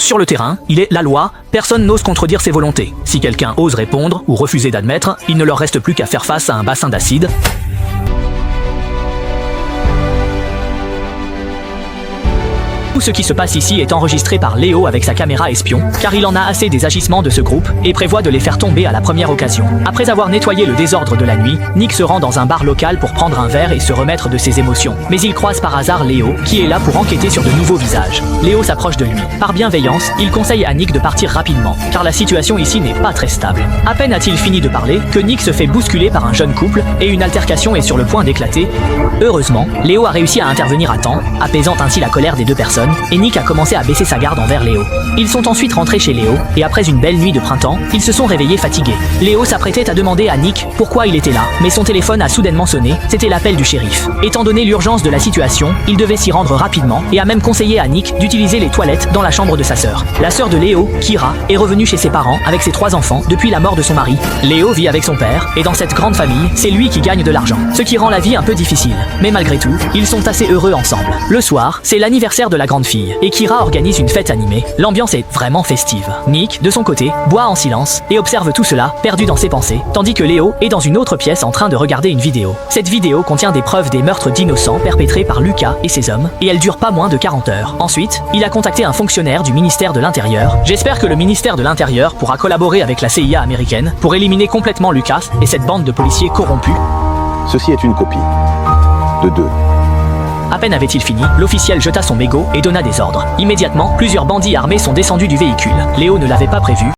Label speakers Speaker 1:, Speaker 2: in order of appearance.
Speaker 1: Sur le terrain, il est la loi, personne n'ose contredire ses volontés. Si quelqu'un ose répondre ou refuser d'admettre, il ne leur reste plus qu'à faire face à un bassin d'acide. Tout ce qui se passe ici est enregistré par Léo avec sa caméra espion, car il en a assez des agissements de ce groupe et prévoit de les faire tomber à la première occasion. Après avoir nettoyé le désordre de la nuit, Nick se rend dans un bar local pour prendre un verre et se remettre de ses émotions. Mais il croise par hasard Léo, qui est là pour enquêter sur de nouveaux visages. Léo s'approche de lui. Par bienveillance, il conseille à Nick de partir rapidement, car la situation ici n'est pas très stable. À peine a-t-il fini de parler, que Nick se fait bousculer par un jeune couple, et une altercation est sur le point d'éclater. Heureusement, Léo a réussi à intervenir à temps, apaisant ainsi la colère des deux personnes, et Nick a commencé à baisser sa garde envers Léo. Ils sont ensuite rentrés chez Léo, et après une belle nuit de printemps, ils se sont réveillés fatigués. Léo s'apprêtait à demander à Nick pourquoi il était là, mais son téléphone a soudainement sonné, c'était l'appel du shérif. Étant donné l'urgence de la situation, il devait s'y rendre rapidement, et a même conseillé à Nick d'utiliser les toilettes dans la chambre de sa sœur. La sœur de Léo, Kira, est revenue chez ses parents avec ses 3 enfants depuis la mort de son mari. Léo vit avec son père, et dans cette grande famille, c'est lui qui gagne de l'argent, ce qui rend la vie un peu difficile. Mais malgré tout, ils sont assez heureux ensemble. Le soir, c'est l'anniversaire de la grande fille, et Kira organise une fête animée. L'ambiance est vraiment festive. Nick, de son côté, boit en silence et observe tout cela, perdu dans ses pensées, tandis que Léo est dans une autre pièce en train de regarder une vidéo. Cette vidéo contient des preuves des meurtres d'innocents perpétrés par Lucas et ses hommes, et elle dure pas moins de 40 heures. Ensuite, il a contacté un fonctionnaire du ministère de l'Intérieur. J'espère que le ministère de l'Intérieur pourra collaborer avec la CIA américaine pour éliminer complètement Lucas et cette bande de policiers corrompus.
Speaker 2: Ceci est une copie de 2.
Speaker 1: À peine avait-il fini, l'officiel jeta son mégot et donna des ordres. Immédiatement, plusieurs bandits armés sont descendus du véhicule. Léo ne l'avait pas prévu,